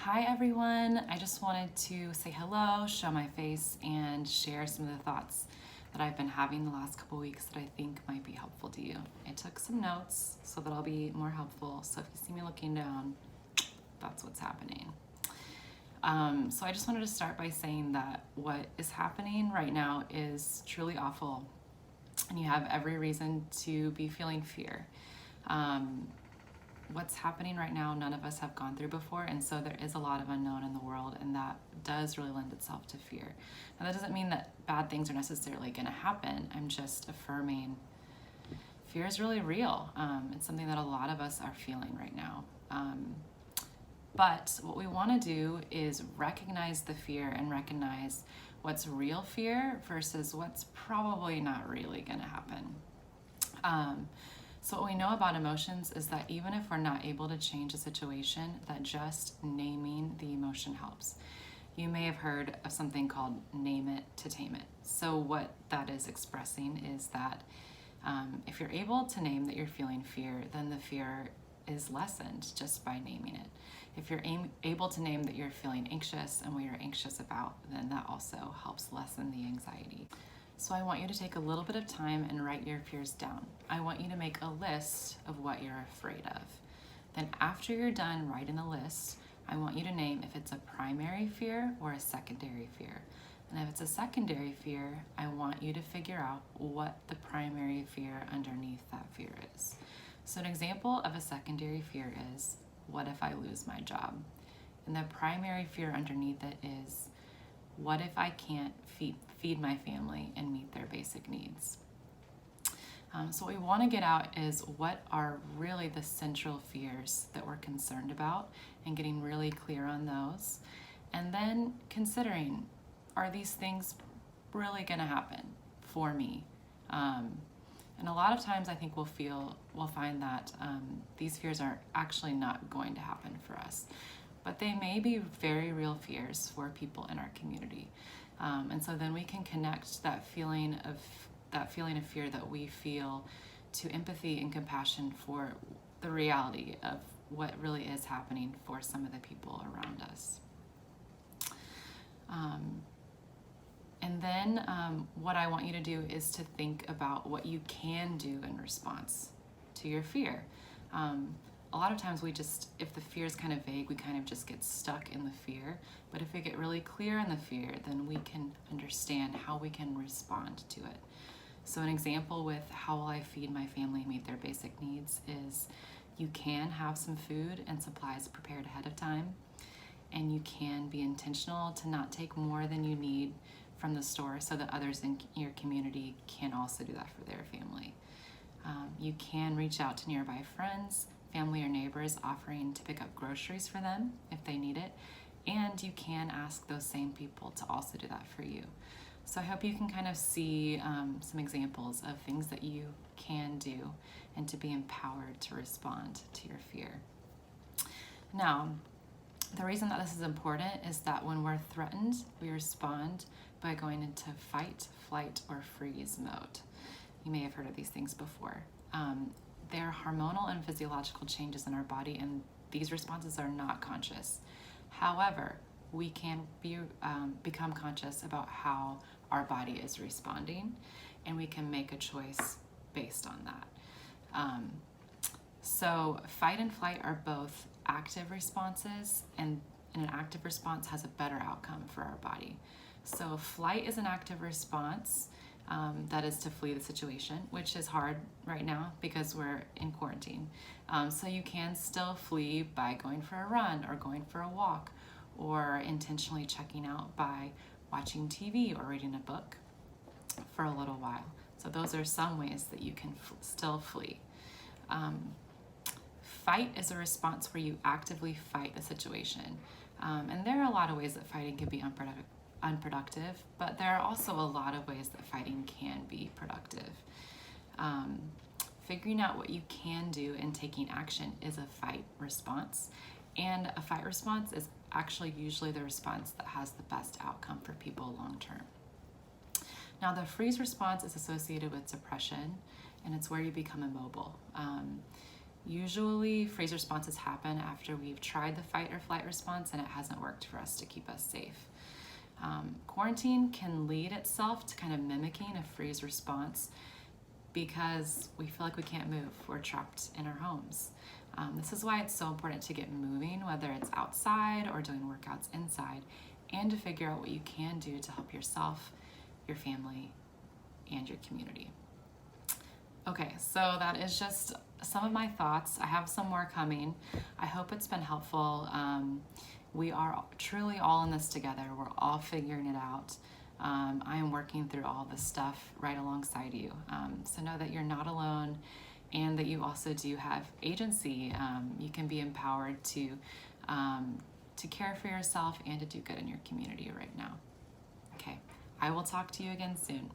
Hi everyone, I just wanted to say hello, show my face, and share some of the thoughts that I've been having the last couple weeks that I think might be helpful to you. I took some notes so that I'll be more helpful, so if you see me looking down, that's what's happening. So I just wanted to start by saying that what is happening right now is truly awful, and you have every reason to be feeling fear. What's happening right now, none of us have gone through before, and so there is a lot of unknown in the world, and that does really lend itself to fear. Now, that doesn't mean that bad things are necessarily going to happen. I'm just affirming fear is really real. It's something that a lot of us are feeling right now. But what we want to do is recognize the fear and recognize what's real fear versus what's probably not really going to happen. So what we know about emotions is that even if we're not able to change a situation, that just naming the emotion helps. You may have heard of something called name it to tame it. So what that is expressing is that if you're able to name that you're feeling fear, then the fear is lessened just by naming it. If you're able to name that you're feeling anxious and what you're anxious about, then that also helps lessen the anxiety. So I want you to take a little bit of time and write your fears down. I want you to make a list of what you're afraid of. Then after you're done writing the list, I want you to name if it's a primary fear or a secondary fear. And if it's a secondary fear, I want you to figure out what the primary fear underneath that fear is. So an example of a secondary fear is, what if I lose my job? And the primary fear underneath it is, what if I can't feed my family and meet their basic needs? So what we want to get out is what are really the central fears that we're concerned about and getting really clear on those. And then considering, are these things really going to happen for me? And a lot of times I think we'll find that these fears are actually not going to happen for us. But they may be very real fears for people in our community. And so then we can connect that feeling of fear that we feel to empathy and compassion for the reality of what really is happening for some of the people around us. And then what I want you to do is to think about what you can do in response to your fear. A lot of times if the fear is kind of vague, we kind of just get stuck in the fear. But if we get really clear on the fear, then we can understand how we can respond to it. So an example with how will I feed my family and meet their basic needs is you can have some food and supplies prepared ahead of time, and you can be intentional to not take more than you need from the store so that others in your community can also do that for their family. You can reach out to nearby friends, family, or neighbors offering to pick up groceries for them if they need it, and you can ask those same people to also do that for you. So I hope you can kind of see some examples of things that you can do and to be empowered to respond to your fear. Now, the reason that this is important is that when we're threatened, we respond by going into fight, flight, or freeze mode. You may have heard of these things before. They're hormonal and physiological changes in our body, and these responses are not conscious. However, we can become conscious about how our body is responding, and we can make a choice based on that. So fight and flight are both active responses, and an active response has a better outcome for our body. So flight is an active response. That is to flee the situation, which is hard right now because we're in quarantine. So you can still flee by going for a run or going for a walk or intentionally checking out by watching TV or reading a book for a little while. So those are some ways that you can still flee. Fight is a response where you actively fight the situation. And there are a lot of ways that fighting can be unproductive, but there are also a lot of ways that fighting can be productive. Figuring out what you can do and taking action is a fight response, and a fight response is actually usually the response that has the best outcome for people long term. Now, the freeze response is associated with depression, and it's where you become immobile. Usually freeze responses happen after we've tried the fight or flight response and it hasn't worked for us to keep us safe. Quarantine can lead itself to kind of mimicking a freeze response because we feel like we can't move. We're trapped in our homes. This is why it's so important to get moving, whether it's outside or doing workouts inside, and to figure out what you can do to help yourself, your family, and your community. Okay, so that is just some of my thoughts. I have some more coming. I hope it's been helpful. We are truly all in this together. We're all figuring it out. I am working through all this stuff right alongside you. So know that you're not alone and that you also do have agency. You can be empowered to care for yourself and to do good in your community right now. Okay, I will talk to you again soon.